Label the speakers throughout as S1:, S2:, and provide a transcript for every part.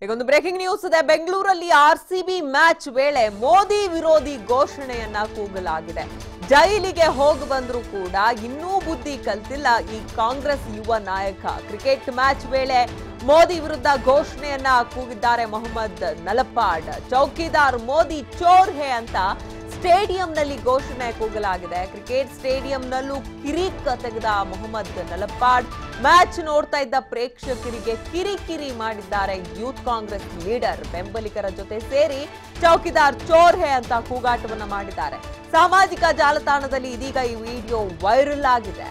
S1: ಈಗೊಂದು breaking news ಇದೆ. ಬೆಂಗಳೂರಲ್ಲಿ ಆರ್ಸಿಬಿ ಮ್ಯಾಚ್ ವೇಳೆ ಮೋದಿ ವಿರೋಧಿ ಘೋಷಣೆಯನ್ನ ಕೂಗಲಾಗಿದೆ. ಜೈಲಿಗೆ ಹೋಗಿ ಬಂದರೂ ಕೂಡ ಇನ್ನೂ ಬುದ್ಧಿ ಕಲ್ತಿಲ್ಲ ಈ ಕಾಂಗ್ರೆಸ್ ಯುವ ನಾಯಕ. ಕ್ರಿಕೆಟ್ ಮ್ಯಾಚ್ ವೇಳೆ ಮೋದಿ ವಿರುದ್ಧ ಘೋಷಣೆಯನ್ನ ಕೂಗಿದ್ದಾರೆ ಮೊಹಮ್ಮದ್ ನಲಪಾಡ್. ಚೌಕಿದಾರ್ ಮೋದಿ ಚೋರ್ ಹೇ ಅಂತ ಸ್ಟೇಡಿಯಂನಲ್ಲಿ ಘೋಷಣೆ ಕೂಗಲಾಗಿದೆ. ಕ್ರಿಕೆಟ್ ಸ್ಟೇಡಿಯಂನಲ್ಲೂ ಕಿರಿಕ್ ತೆಗೆದ ಮೊಹಮ್ಮದ್ ನಲಪಾಡ್ ಮ್ಯಾಚ್ ನೋಡ್ತಾ ಇದ್ದ ಪ್ರೇಕ್ಷಕರಿಗೆ ಕಿರಿಕಿರಿ ಮಾಡಿದ್ದಾರೆ. ಯೂತ್ ಕಾಂಗ್ರೆಸ್ ಲೀಡರ್ ಬೆಂಬಲಿಗರ ಜೊತೆ ಸೇರಿ ಚೌಕಿದಾರ್ ಚೋರ್ ಹೇ ಅಂತ ಕೂಗಾಟವನ್ನ ಮಾಡಿದ್ದಾರೆ. ಸಾಮಾಜಿಕ ಜಾಲತಾಣದಲ್ಲಿ ಇದೀಗ ಈ ವಿಡಿಯೋ ವೈರಲ್ ಆಗಿದೆ.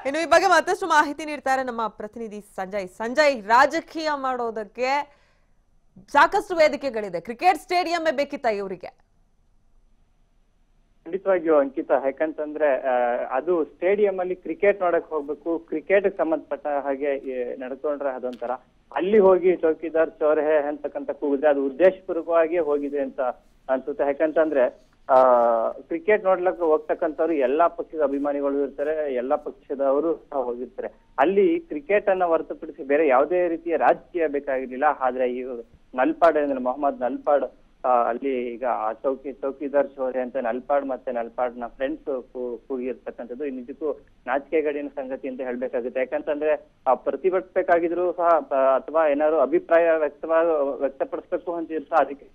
S1: ಇನ್ನು ಈ ಬಗ್ಗೆ ಮತ್ತಷ್ಟು ಮಾಹಿತಿ ನೀಡ್ತಾರೆ ನಮ್ಮ ಪ್ರತಿನಿಧಿ ಸಂಜಯ್. ರಾಜಕೀಯ ಮಾಡೋದಕ್ಕೆ ಸಾಕಷ್ಟು ವೇದಿಕೆಗಳಿದೆ, ಕ್ರಿಕೆಟ್ ಸ್ಟೇಡಿಯಂ ಬೇಕಿತ್ತ ಇವರಿಗೆ?
S2: ಖಂಡಿತವಾಗಿಯೂ ಅಂಕಿತಾ, ಯಾಕಂತಂದ್ರೆ ಅದು ಸ್ಟೇಡಿಯಂ ಅಲ್ಲಿ ಕ್ರಿಕೆಟ್ ನೋಡಕ್ ಹೋಗ್ಬೇಕು, ಕ್ರಿಕೆಟ್ ಸಂಬಂಧಪಟ್ಟ ಹಾಗೆ ನಡ್ಕೊಂಡ್ರೆ ಅದೊಂಥರ. ಅಲ್ಲಿ ಹೋಗಿ ಚೌಕಿದಾರ್ ಚೋರ್ ಹೇ ಅಂತಕ್ಕಂತ ಕೂಗಿದ್ರೆ ಅದು ಉದ್ದೇಶಪೂರ್ವಕವಾಗಿ ಹೋಗಿದೆ ಅಂತ ಅನ್ಸುತ್ತೆ. ಯಾಕಂತಂದ್ರೆ ಕ್ರಿಕೆಟ್ ನೋಡ್ಲಕ್ಕೆ ಹೋಗ್ತಕ್ಕಂಥವ್ರು ಎಲ್ಲಾ ಪಕ್ಷದ ಅಭಿಮಾನಿಗಳು ಇರ್ತಾರೆ, ಎಲ್ಲಾ ಪಕ್ಷದವರು ಸಹ ಹೋಗಿರ್ತಾರೆ. ಅಲ್ಲಿ ಕ್ರಿಕೆಟ್ ಅನ್ನ ಹೊರತುಪಡಿಸಿ ಬೇರೆ ಯಾವುದೇ ರೀತಿಯ ರಾಜಕೀಯ ಬೇಕಾಗಿರ್ಲಿಲ್ಲ. ಆದ್ರೆ ಈ ನಲ್ಪಾಡ್ ಅಂದ್ರೆ ಮೊಹಮ್ಮದ್ ನಲ್ಪಾಡ್ ಅಲ್ಲಿ ಈಗ ಚೌಕಿದಾರ್ ಚೋರೆ ಅಂತ ನಲ್ಪಾಡ್ ಮತ್ತೆ ನಲ್ಪಾಡ್ನ ಫ್ರೆಂಡ್ಸ್ ಕೂಗಿರ್ತಕ್ಕಂಥದ್ದು ನಿಜಕ್ಕೂ ನಾಚಿಕೆಗೇಡಿನ ಸಂಗತಿ ಅಂತ ಹೇಳ್ಬೇಕಾಗುತ್ತೆ. ಯಾಕಂತಂದ್ರೆ ಪ್ರತಿಭಟಿಸ್ಬೇಕಾಗಿದ್ರು ಸಹ ಅಥವಾ ಏನಾದ್ರು ಅಭಿಪ್ರಾಯ ವ್ಯಕ್ತಪಡಿಸ್ಬೇಕು ಅಂತ ಸಹ ಅದಕ್ಕೆ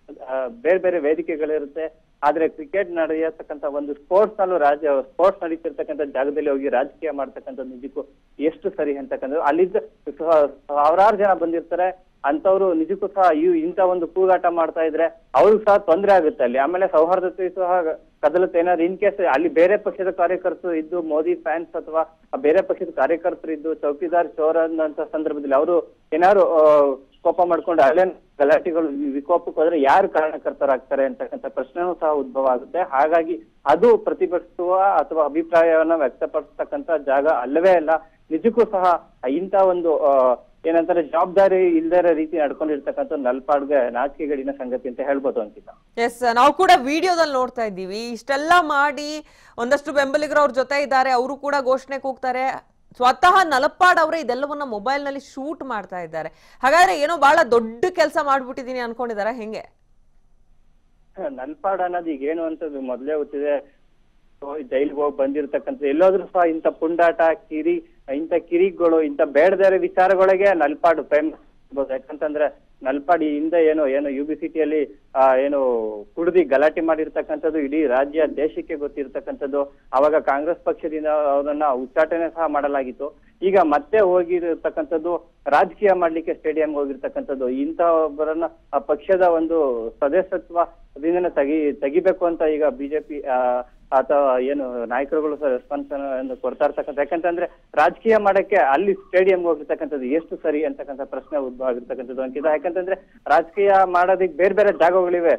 S2: ಬೇರೆ ಬೇರೆ ವೇದಿಕೆಗಳಿರುತ್ತೆ. ಆದ್ರೆ ಕ್ರಿಕೆಟ್ ನಡೆಯತಕ್ಕಂಥ ಒಂದು ಸ್ಪೋರ್ಟ್ಸ್ ನಡೀತಿರ್ತಕ್ಕಂಥ ಜಾಗದಲ್ಲಿ ಹೋಗಿ ರಾಜಕೀಯ ಮಾಡ್ತಕ್ಕಂಥದ್ದು ನಿಜಕ್ಕೂ ಎಷ್ಟು ಸರಿ ಅಂತಕ್ಕಂಥದ್ದು. ಅಲ್ಲಿದ್ದ ಸಾವಿರಾರು ಜನ ಬಂದಿರ್ತಾರೆ, ಅಂತವ್ರು ನಿಜಕ್ಕೂ ಸಹ ಇಂಥ ಒಂದು ಕೂಗಾಟ ಮಾಡ್ತಾ ಇದ್ರೆ ಅವ್ರಿಗೂ ಸಹ ತೊಂದರೆ ಆಗುತ್ತೆ. ಅಲ್ಲಿ ಆಮೇಲೆ ಸೌಹಾರ್ದತೆ ಸಹ ಕದಲುತ್ತೆ. ಏನಾದ್ರು ಇನ್ ಕೇಸ್ ಅಲ್ಲಿ ಬೇರೆ ಪಕ್ಷದ ಕಾರ್ಯಕರ್ತರು ಇದ್ದು, ಮೋದಿ ಫ್ಯಾನ್ಸ್ ಅಥವಾ ಬೇರೆ ಪಕ್ಷದ ಕಾರ್ಯಕರ್ತರು ಇದ್ದು ಚೌಕಿದಾರ್ ಚೋರ್ ಅನ್ನೋ ಸಂದರ್ಭದಲ್ಲಿ ಅವರು ಏನಾದ್ರು ಕೋಪ ಮಾಡ್ಕೊಂಡು ಅಲ್ಲೇನ್ ಗಲಾಟೆಗಳು ವಿಕೋಪಕ್ಕೆ ಹೋದ್ರೆ ಯಾರು ಕಾರಣಕರ್ತರಾಗ್ತಾರೆ ಅಂತಕ್ಕಂಥ ಪ್ರಶ್ನೆನೂ ಸಹ ಉದ್ಭವ ಆಗುತ್ತೆ. ಹಾಗಾಗಿ ಅದು ಪ್ರತಿಭಟಿಸುವ ಅಥವಾ ಅಭಿಪ್ರಾಯವನ್ನ ವ್ಯಕ್ತಪಡಿಸ್ತಕ್ಕಂಥ ಜಾಗ ಅಲ್ಲವೇ ಅಲ್ಲ. ನಿಜಕ್ಕೂ ಸಹ ಇಂಥ ಒಂದು ಏನಂತಾರೆ ಜವಾಬ್ದಾರಿ ಇಲ್ಲದ ರೀತಿ ನಡ್ಕೊಂಡಿರ್ತಕ್ಕಂಥ ನಲ್ಪಾಡ್ಗೆ ನಾಚಿಕೆಗೇಡಿನ ಸಂಗತಿ ಅಂತ ಹೇಳ್ಬೋದು ಅಂಕಿತ.
S1: ಎಸ್, ನಾವು ಕೂಡ ವಿಡಿಯೋದಲ್ಲಿ ನೋಡ್ತಾ ಇದ್ದೀವಿ. ಇಷ್ಟೆಲ್ಲ ಮಾಡಿ ಒಂದಷ್ಟು ಬೆಂಬಲಿಗರು ಅವ್ರ ಜೊತೆ ಇದ್ದಾರೆ, ಅವರು ಕೂಡ ಘೋಷಣೆ ಕೂಗ್ತಾರೆ. ಸ್ವತಃ ನಲಪಾಡ್ ಅವರೇ ಇದೆಲ್ಲವನ್ನ ಮೊಬೈಲ್ ನಲ್ಲಿ ಶೂಟ್ ಮಾಡ್ತಾ ಇದ್ದಾರೆ. ಹಾಗಾದ್ರೆ ಏನೋ ಬಹಳ ದೊಡ್ಡ ಕೆಲಸ ಮಾಡ್ಬಿಟ್ಟಿದೀನಿ ಅನ್ಕೊಂಡಿದಾರ ಹೆಂಗೆ?
S2: ನಲ್ಪಾಡ್ ಅನ್ನೋದು ಈಗ ಏನು ಅಂತ ಮೊದಲೇ ಗೊತ್ತಿದೆ. ಜೈಲಿಗೆ ಹೋಗಿ ಬಂದಿರ್ತಕ್ಕಂಥ ಎಲ್ಲಾದ್ರೂ ಸಹ ಇಂಥ ಪುಂಡಾಟ ಇಂಥ ಕಿರಿಗಳು ಇಂಥ ಬೇಡದಾರ ವಿಚಾರಗಳಿಗೆ ನಲ್ಪಾಡ್ ಫೇಮಸ್ ಇರ್ಬೋದು. ಯಾಕಂತಂದ್ರೆ ನಲ್ಪಾಡ್ ಹಿಂದೆ ಏನು UBCTಯಲ್ಲಿ ಏನು ಕುಡ್ದಿ ಗಲಾಟೆ ಮಾಡಿರ್ತಕ್ಕಂಥದ್ದು ಇಡೀ ರಾಜ್ಯ ದೇಶಕ್ಕೆ ಗೊತ್ತಿರ್ತಕ್ಕಂಥದ್ದು. ಅವಾಗ ಕಾಂಗ್ರೆಸ್ ಪಕ್ಷದಿಂದ ಅವರನ್ನ ಉಚ್ಚಾಟನೆ ಸಹ ಮಾಡಲಾಗಿತ್ತು. ಈಗ ಮತ್ತೆ ಹೋಗಿರ್ತಕ್ಕಂಥದ್ದು ರಾಜಕೀಯ ಮಾಡ್ಲಿಕ್ಕೆ ಸ್ಟೇಡಿಯಂ ಹೋಗಿರ್ತಕ್ಕಂಥದ್ದು. ಇಂಥ ಒಬ್ಬರನ್ನ ಪಕ್ಷದ ಒಂದು ಸದಸ್ಯತ್ವದಿಂದ ತೆಗಿಬೇಕು ಅಂತ ಈಗ ಬಿಜೆಪಿ ಅಥವಾ ಏನು ನಾಯಕರುಗಳು ಸಹ ರೆಸ್ಪಾನ್ಸ್ ಅನ್ನು ಕೊಡ್ತಾ ಇರ್ತಕ್ಕಂಥ. ಯಾಕಂತಂದ್ರೆ ರಾಜಕೀಯ ಮಾಡಕ್ಕೆ ಅಲ್ಲಿ ಸ್ಟೇಡಿಯಂ ಹೋಗಿರ್ತಕ್ಕಂಥದ್ದು ಎಷ್ಟು ಸರಿ ಅಂತಕ್ಕಂಥ ಪ್ರಶ್ನೆ ಉದ್ಭವ ಆಗಿರ್ತಕ್ಕಂಥದ್ದು ಅಂಕಿತ. ಯಾಕಂತಂದ್ರೆ ರಾಜಕೀಯ ಮಾಡೋದಕ್ಕೆ ಬೇರೆ ಬೇರೆ ಜಾಗಗಳಿವೆ.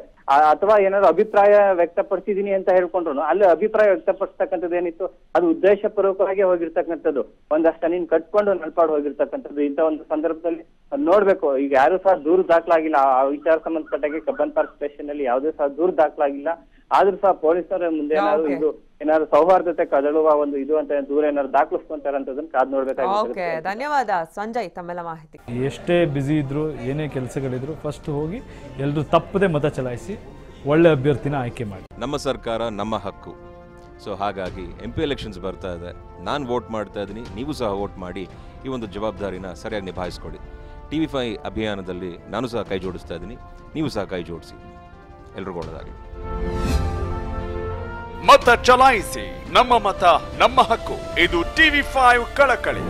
S2: ಅಥವಾ ಏನಾದ್ರು ಅಭಿಪ್ರಾಯ ವ್ಯಕ್ತಪಡಿಸಿದೀನಿ ಅಂತ ಹೇಳ್ಕೊಂಡ್ರು ಅಲ್ಲಿ ಅಭಿಪ್ರಾಯ ವ್ಯಕ್ತಪಡಿಸ್ತಕ್ಕಂಥದ್ದು ಏನಿತ್ತು ಅದು ಉದ್ದೇಶಪೂರ್ವಕವಾಗಿ ಹೋಗಿರ್ತಕ್ಕಂಥದ್ದು. ಒಂದಷ್ಟು ನೀನ್ ಕಟ್ಕೊಂಡು ನಲ್ಪಾಡ್ ಹೋಗಿರ್ತಕ್ಕಂಥದ್ದು. ಇಂಥ ಒಂದು ಸಂದರ್ಭದಲ್ಲಿ ನೋಡ್ಬೇಕು, ಈಗ ಯಾರು ಸಹ ದೂರು ದಾಖಲಾಗಿಲ್ಲ. ಆ ವಿಚಾರ ಸಂಬಂಧಪಟ್ಟಾಗೆ ಕಬ್ಬನ್ ಪಾರ್ಕ್ ಸ್ಟೇಷನ್ ಅಲ್ಲಿ ಯಾವುದೇ ಸಹ ದೂರು ದಾಖಲಾಗಿಲ್ಲ. ಆದ್ರೂ ಸಹ ಪೊಲೀಸರ ಮುಂದೆ ಏನಾದ್ರು ಸೌಹಾರ್ದತೆ ಕದಳುವ ಒಂದು ಇದು ಅಂತ ದೂರ ಏನಾದ್ರು ದಾಖಲಿಸ್ಕೊಂತಾರೆ ಅಂತದನ್ನ ಕಾದ್ ನೋಡ್ಬೇಕಾಗುತ್ತೆ.
S1: ಧನ್ಯವಾದ ಸಂಜಯ್ ತಮ್ಮೆಲ್ಲ ಮಾಹಿತಿ.
S3: ಎಷ್ಟೇ ಬ್ಯುಸಿ ಇದ್ರು ಏನೇ ಕೆಲಸಗಳಿದ್ರು ಫಸ್ಟ್ ಹೋಗಿ ಎಲ್ಲರೂ ತಪ್ಪದೆ ಮತ ಚಲಾಯಿಸಿ ಒಳ್ಳೆ ಅಭ್ಯರ್ಥಿನ ಆಯ್ಕೆ ಮಾಡಿ.
S4: ನಮ್ಮ ಸರ್ಕಾರ ನಮ್ಮ ಹಕ್ಕು. ಸೊ ಹಾಗಾಗಿ MP ಎಲೆಕ್ಷನ್ಸ್ ಬರ್ತಾ ಇದೆ, ನಾನು ವೋಟ್ ಮಾಡ್ತಾ ಇದ್ದೀನಿ, ನೀವು ಸಹ ವೋಟ್ ಮಾಡಿ ಈ ಒಂದು ಜವಾಬ್ದಾರಿನ ಸರಿಯಾಗಿ ನಿಭಾಯಿಸ್ಕೊಡಿ. TV5 ಅಭಿಯಾನದಲ್ಲಿ ನಾನು ಸಹ ಕೈ ಜೋಡಿಸ್ತಾ ಇದ್ದೀನಿ, ನೀವು ಸಹ ಕೈ ಜೋಡಿಸಿ. ಎಲ್ರಿಗೂ ಒಳ್ಳೆಯದಾಗಲಿ.
S5: ಮತ ಚಲಾಯಿಸಿ, ನಮ್ಮ ಮತ ನಮ್ಮ ಹಕ್ಕು. ಇದು TV5 ಕಳಕಳಿ.